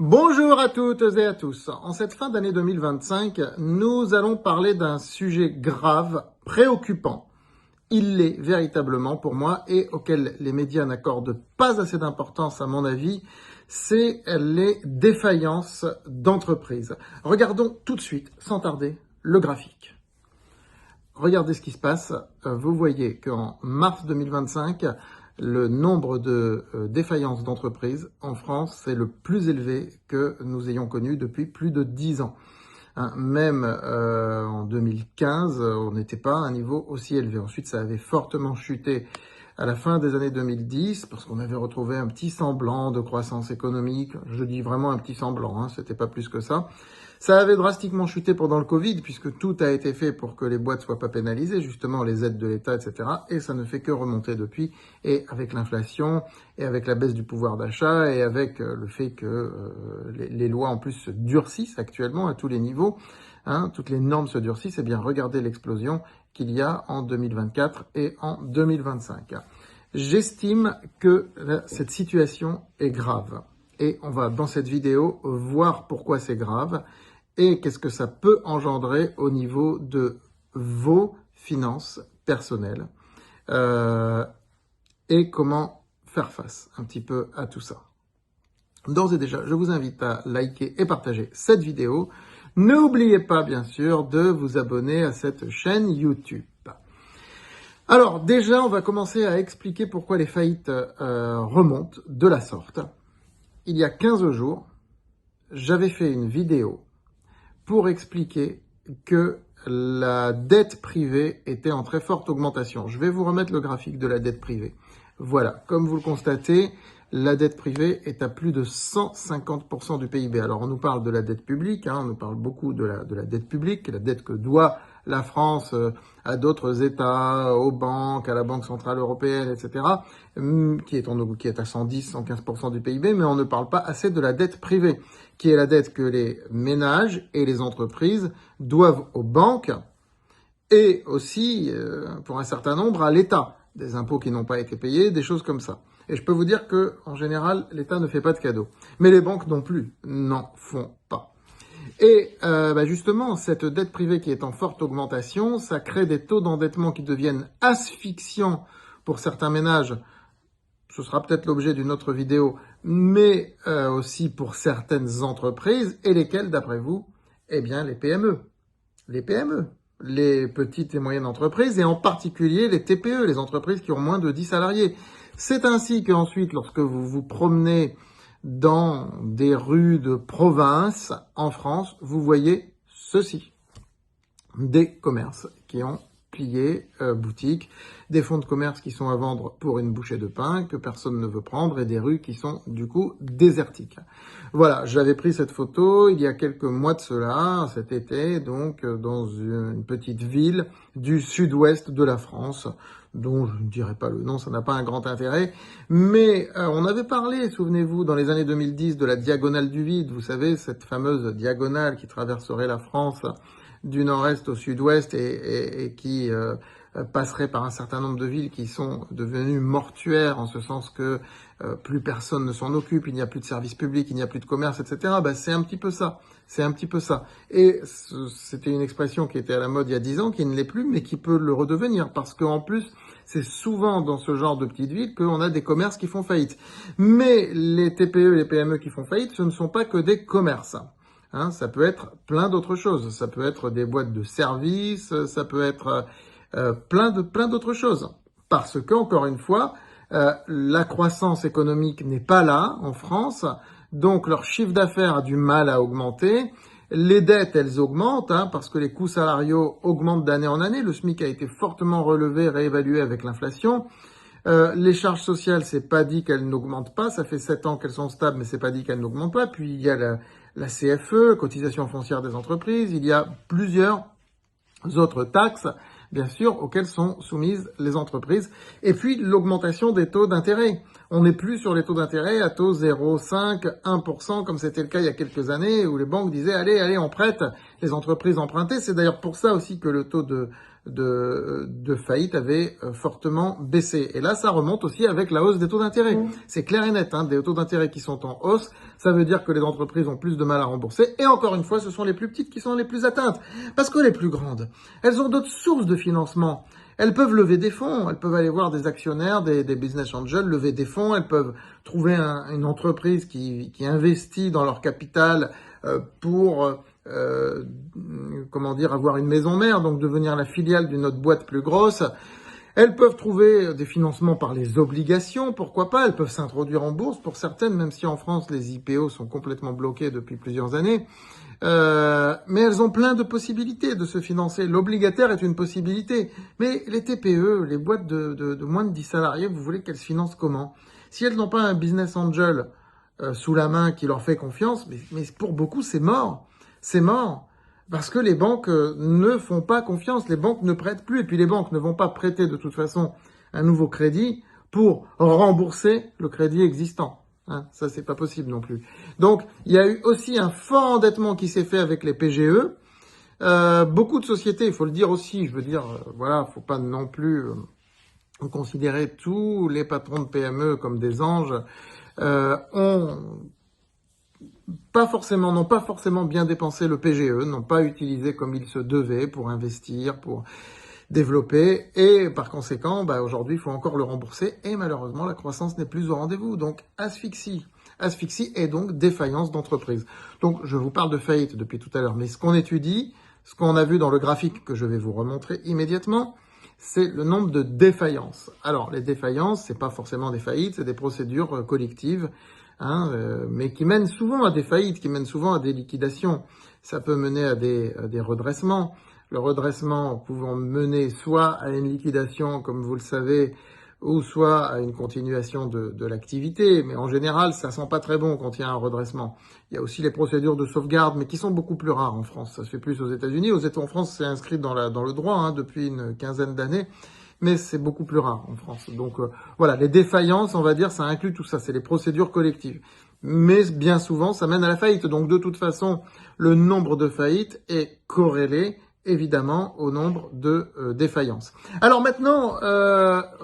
Bonjour à toutes et à tous. En cette fin d'année 2025, nous allons parler d'un sujet grave, préoccupant. Il l'est véritablement pour moi et auquel les médias n'accordent pas assez d'importance à mon avis, c'est les défaillances d'entreprises. Regardons tout de suite, sans tarder, le graphique. Regardez ce qui se passe. Vous voyez qu'en mars 2025, le nombre de défaillances d'entreprises en France, c'est le plus élevé que nous ayons connu depuis plus de 10 ans. Même en 2015, on n'était pas à un niveau aussi élevé. Ensuite, ça avait fortement chuté à la fin des années 2010, parce qu'on avait retrouvé un petit semblant de croissance économique. Je dis vraiment un petit semblant, c'était pas plus que ça. Ça avait drastiquement chuté pendant le Covid, puisque tout a été fait pour que les boîtes soient pas pénalisées, justement les aides de l'État, etc. Et ça ne fait que remonter depuis. Et avec l'inflation, et avec la baisse du pouvoir d'achat, et avec le fait que les lois en plus se durcissent actuellement à tous les niveaux, toutes les normes se durcissent, et bien regardez l'explosion qu'il y a en 2024 et en 2025. J'estime que cette situation est grave. Et on va, dans cette vidéo, voir pourquoi c'est grave et qu'est-ce que ça peut engendrer au niveau de vos finances personnelles et comment faire face un petit peu à tout ça. D'ores et déjà, je vous invite à liker et partager cette vidéo. N'oubliez pas, bien sûr, de vous abonner à cette chaîne YouTube. Alors, déjà, on va commencer à expliquer pourquoi les faillites remontent de la sorte. Il y a 15 jours, j'avais fait une vidéo pour expliquer que la dette privée était en très forte augmentation. Je vais vous remettre le graphique de la dette privée. Voilà, comme vous le constatez, la dette privée est à plus de 150% du PIB. Alors, on nous parle de la dette publique, on nous parle beaucoup de la dette publique, la dette que doit la France à d'autres États, aux banques, à la Banque Centrale Européenne, etc., qui est à 110, 115% du PIB, mais on ne parle pas assez de la dette privée, qui est la dette que les ménages et les entreprises doivent aux banques et aussi, pour un certain nombre, à l'État. Des impôts qui n'ont pas été payés, des choses comme ça. Et je peux vous dire que, en général, l'État ne fait pas de cadeaux. Mais les banques non plus n'en font pas. Et justement, cette dette privée qui est en forte augmentation, ça crée des taux d'endettement qui deviennent asphyxiants pour certains ménages. Ce sera peut-être l'objet d'une autre vidéo, mais aussi pour certaines entreprises, et lesquelles, d'après vous? Eh bien, les PME. Les PME, les petites et moyennes entreprises, et en particulier les TPE, les entreprises qui ont moins de 10 salariés. C'est ainsi qu'ensuite, lorsque vous vous promenez dans des rues de province en France, vous voyez ceci. Des commerces qui ont plié boutique, des fonds de commerce qui sont à vendre pour une bouchée de pain que personne ne veut prendre et des rues qui sont du coup désertiques. Voilà, j'avais pris cette photo il y a quelques mois de cela, cet été, donc dans une petite ville du sud-ouest de la France, dont je ne dirai pas le nom, ça n'a pas un grand intérêt, mais on avait parlé, souvenez-vous, dans les années 2010 de la diagonale du vide, vous savez, cette fameuse diagonale qui traverserait la France du nord-est au sud-ouest et qui passerait par un certain nombre de villes qui sont devenues mortuaires en ce sens que plus personne ne s'en occupe, il n'y a plus de services publics, il n'y a plus de commerce, etc. C'est un petit peu ça. C'est un petit peu ça. Et c'était une expression qui était à la mode il y a 10 ans, qui ne l'est plus, mais qui peut le redevenir. Parce qu'en plus, c'est souvent dans ce genre de petites villes qu'on a des commerces qui font faillite. Mais les TPE et les PME qui font faillite, ce ne sont pas que des commerces. Ça peut être plein d'autres choses. Ça peut être des boîtes de services, ça peut être plein d'autres choses. Parce que, encore une fois, la croissance économique n'est pas là en France, donc leur chiffre d'affaires a du mal à augmenter. Les dettes, elles augmentent, parce que les coûts salariaux augmentent d'année en année. Le SMIC a été fortement relevé, réévalué avec l'inflation. Les charges sociales, c'est pas dit qu'elles n'augmentent pas. Ça fait 7 ans qu'elles sont stables, mais c'est pas dit qu'elles n'augmentent pas. Puis il y a la CFE, cotisation foncière des entreprises. Il y a plusieurs autres taxes, bien sûr, auxquelles sont soumises les entreprises. Et puis, l'augmentation des taux d'intérêt. On n'est plus sur les taux d'intérêt à taux 0,5, 1%, comme c'était le cas il y a quelques années, où les banques disaient, allez, on prête, les entreprises empruntaient. C'est d'ailleurs pour ça aussi que le taux de faillite avait fortement baissé. Et là, ça remonte aussi avec la hausse des taux d'intérêt. C'est clair et net, hein, des taux d'intérêt qui sont en hausse, ça veut dire que les entreprises ont plus de mal à rembourser. Et encore une fois, ce sont les plus petites qui sont les plus atteintes. Parce que les plus grandes, elles ont d'autres sources de financement. Elles peuvent lever des fonds, elles peuvent aller voir des actionnaires, des business angels, lever des fonds, elles peuvent trouver une entreprise qui investit dans leur capital pour avoir une maison mère, donc devenir la filiale d'une autre boîte plus grosse. Elles peuvent trouver des financements par les obligations, pourquoi pas. Elles peuvent s'introduire en bourse pour certaines, même si en France les IPO sont complètement bloqués depuis plusieurs années. Mais elles ont plein de possibilités de se financer. L'obligataire est une possibilité. Mais les TPE, les boîtes de moins de 10 salariés, vous voulez qu'elles se financent comment? Si elles n'ont pas un business angel sous la main qui leur fait confiance, mais pour beaucoup c'est mort. C'est mort. Parce que les banques ne font pas confiance, les banques ne prêtent plus, et puis les banques ne vont pas prêter de toute façon un nouveau crédit pour rembourser le crédit existant. Hein, ça, c'est pas possible non plus. Donc, il y a eu aussi un fort endettement qui s'est fait avec les PGE. Beaucoup de sociétés, il faut le dire aussi, voilà, faut pas non plus considérer tous les patrons de PME comme des anges, n'ont pas forcément bien dépensé le PGE, n'ont pas utilisé comme il se devait pour investir, pour développer, et par conséquent, aujourd'hui, il faut encore le rembourser, et malheureusement, la croissance n'est plus au rendez-vous. Donc, asphyxie et donc défaillance d'entreprise. Donc, je vous parle de faillite depuis tout à l'heure, mais ce qu'on étudie, ce qu'on a vu dans le graphique que je vais vous remontrer immédiatement, c'est le nombre de défaillances. Alors, les défaillances, c'est pas forcément des faillites, c'est des procédures collectives, mais qui mènent souvent à des faillites, qui mènent souvent à des liquidations. Ça peut mener à des redressements. Le redressement pouvant mener soit à une liquidation, comme vous le savez, ou soit à une continuation de l'activité. Mais en général, ça sent pas très bon quand il y a un redressement. Il y a aussi les procédures de sauvegarde, mais qui sont beaucoup plus rares en France. Ça se fait plus aux États-Unis. En France, c'est inscrit dans le droit depuis une quinzaine d'années. Mais c'est beaucoup plus rare en France. Donc voilà, les défaillances, on va dire, ça inclut tout ça, c'est les procédures collectives. Mais bien souvent, ça mène à la faillite. Donc de toute façon, le nombre de faillites est corrélé, évidemment, au nombre de défaillances. Alors maintenant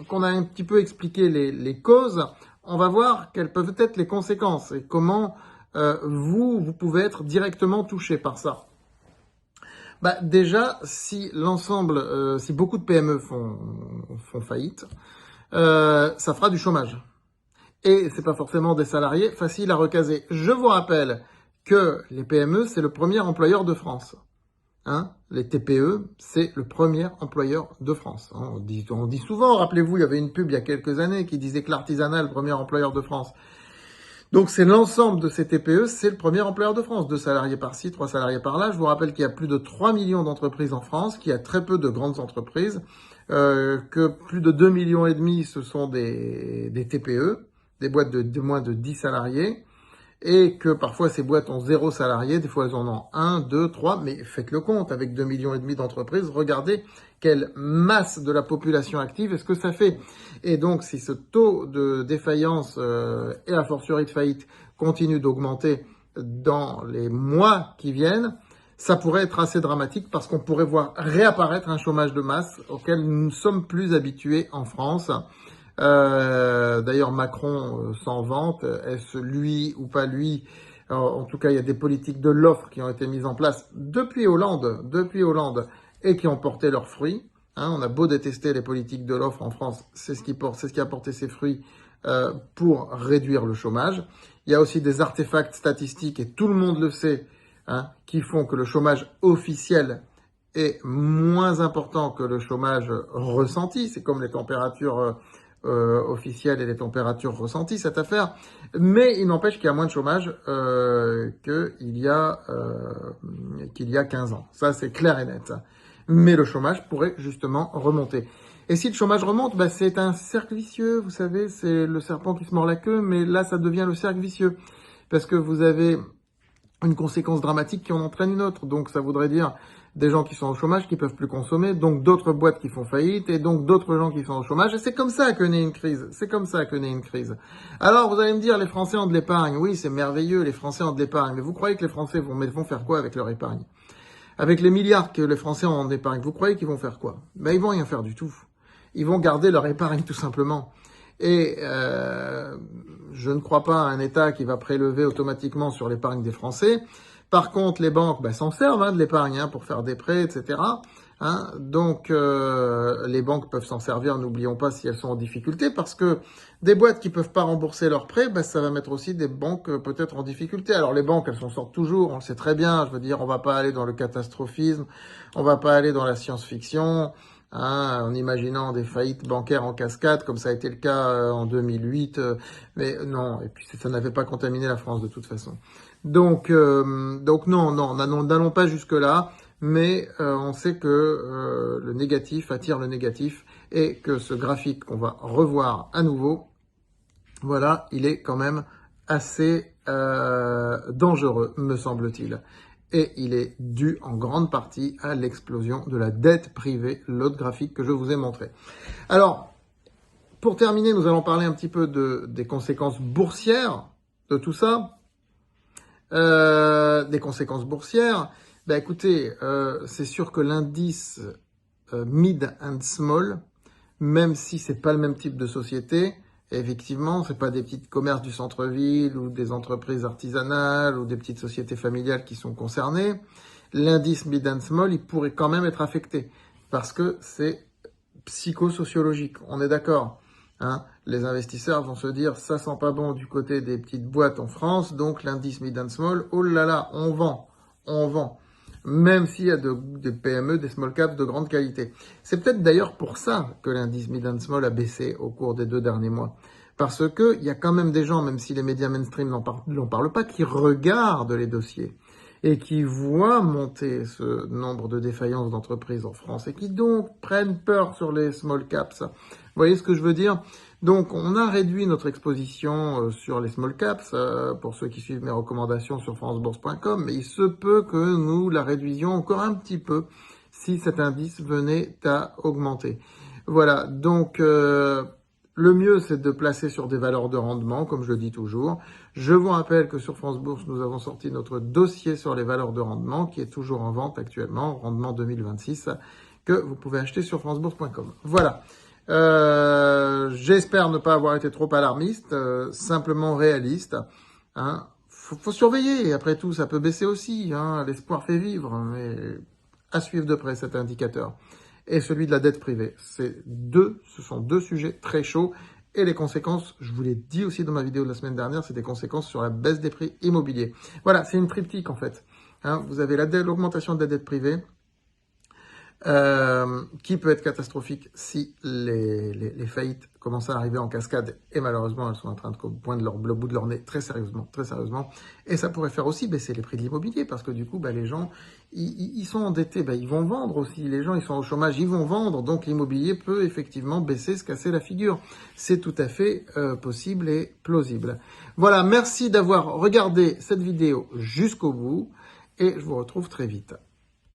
qu'on a un petit peu expliqué les causes, on va voir quelles peuvent être les conséquences et comment vous pouvez être directement touché par ça. Déjà, si beaucoup de PME font faillite, ça fera du chômage. Et c'est pas forcément des salariés faciles à recaser. Je vous rappelle que les PME, c'est le premier employeur de France. Les TPE, c'est le premier employeur de France. On dit souvent, rappelez-vous, il y avait une pub il y a quelques années qui disait que l'artisanat est le premier employeur de France. Donc c'est l'ensemble de ces TPE, c'est le premier employeur de France. 2 salariés par-ci, 3 salariés par-là. Je vous rappelle qu'il y a plus de 3 millions d'entreprises en France, qu'il y a très peu de grandes entreprises, que plus de 2,5 millions ce sont des TPE, des boîtes de moins de 10 salariés, et que parfois ces boîtes ont 0 salariés, des fois elles en ont 1, 2, 3, mais faites le compte, avec 2,5 millions d'entreprises, regardez quelle masse de la population active est-ce que ça fait. Et donc, si ce taux de défaillance et a fortiori de faillite continue d'augmenter dans les mois qui viennent, ça pourrait être assez dramatique parce qu'on pourrait voir réapparaître un chômage de masse auquel nous ne sommes plus habitués en France. D'ailleurs, Macron s'en vante. Est-ce lui ou pas lui? Alors, en tout cas, il y a des politiques de l'offre qui ont été mises en place depuis Hollande, et qui ont porté leurs fruits. On a beau détester les politiques de l'offre en France, c'est ce qui a porté ses fruits pour réduire le chômage. Il y a aussi des artefacts statistiques, et tout le monde le sait, qui font que le chômage officiel est moins important que le chômage ressenti. C'est comme les températures officielles et les températures ressenties, cette affaire. Mais il n'empêche qu'il y a moins de chômage qu'il y a 15 ans. Ça, c'est clair et net. Mais le chômage pourrait justement remonter. Et si le chômage remonte, c'est un cercle vicieux, vous savez, c'est le serpent qui se mord la queue, mais là, ça devient le cercle vicieux. Parce que vous avez une conséquence dramatique qui en entraîne une autre. Donc, ça voudrait dire des gens qui sont au chômage, qui peuvent plus consommer, donc d'autres boîtes qui font faillite, et donc d'autres gens qui sont au chômage. Et c'est comme ça que naît une crise. Alors, vous allez me dire, les Français ont de l'épargne. Oui, c'est merveilleux, les Français ont de l'épargne. Mais vous croyez que les Français vont faire quoi avec leur épargne? Avec les milliards que les Français ont en épargne, vous croyez qu'ils vont faire quoi? Ben, ils vont rien faire du tout. Ils vont garder leur épargne tout simplement. Et je ne crois pas à un État qui va prélever automatiquement sur l'épargne des Français. Par contre, les banques s'en servent de l'épargne pour faire des prêts, etc. Donc, les banques peuvent s'en servir, n'oublions pas, si elles sont en difficulté, parce que des boîtes qui peuvent pas rembourser leurs prêts, ça va mettre aussi des banques peut-être en difficulté. Alors, les banques, elles s'en sortent toujours, on le sait très bien. Je veux dire, on va pas aller dans le catastrophisme, on va pas aller dans la science-fiction, en imaginant des faillites bancaires en cascade, comme ça a été le cas en 2008. Mais non, et puis ça n'avait pas contaminé la France de toute façon. Donc non, n'allons pas jusque-là, mais on sait que le négatif attire le négatif et que ce graphique qu'on va revoir à nouveau, voilà, il est quand même assez dangereux, me semble-t-il. Et il est dû en grande partie à l'explosion de la dette privée, l'autre graphique que je vous ai montré. Alors, pour terminer, nous allons parler un petit peu des conséquences boursières de tout ça. Des conséquences boursières, écoutez, c'est sûr que l'indice mid and small, même si c'est pas le même type de société, effectivement, c'est pas des petits commerces du centre-ville ou des entreprises artisanales ou des petites sociétés familiales qui sont concernées, l'indice mid and small, il pourrait quand même être affecté parce que c'est psychosociologique, on est d'accord. Les investisseurs vont se dire, ça sent pas bon du côté des petites boîtes en France, donc l'indice mid and small, oh là là, on vend. Même s'il y a des PME, des small caps de grande qualité. C'est peut-être d'ailleurs pour ça que l'indice mid and small a baissé au cours des 2 derniers mois. Parce que il y a quand même des gens, même si les médias mainstream n'en parlent pas, qui regardent les dossiers et qui voient monter ce nombre de défaillances d'entreprises en France et qui donc prennent peur sur les small caps. Vous voyez ce que je veux dire? Donc, on a réduit notre exposition sur les small caps, pour ceux qui suivent mes recommandations sur francebourse.com, mais il se peut que nous la réduisions encore un petit peu si cet indice venait à augmenter. Voilà, donc le mieux c'est de placer sur des valeurs de rendement, comme je le dis toujours. Je vous rappelle que sur France Bourse, nous avons sorti notre dossier sur les valeurs de rendement, qui est toujours en vente actuellement, rendement 2026, que vous pouvez acheter sur francebourse.com. Voilà. J'espère ne pas avoir été trop alarmiste, simplement réaliste. Faut surveiller, après tout, ça peut baisser aussi. L'espoir fait vivre, mais à suivre de près cet indicateur. Et celui de la dette privée. Ce sont 2 sujets très chauds. Et les conséquences, je vous l'ai dit aussi dans ma vidéo de la semaine dernière, c'est des conséquences sur la baisse des prix immobiliers. Voilà, c'est une triptyque en fait. Vous avez l'augmentation de la dette privée, qui peut être catastrophique si les faillites commencent à arriver en cascade, et malheureusement elles sont en train de poindre le bout de leur nez très sérieusement, et ça pourrait faire aussi baisser les prix de l'immobilier, parce que du coup les gens ils sont endettés, ils vont vendre aussi, les gens ils sont au chômage, ils vont vendre, donc l'immobilier peut effectivement baisser, se casser la figure. C'est tout à fait possible et plausible. Voilà, merci d'avoir regardé cette vidéo jusqu'au bout, et je vous retrouve très vite.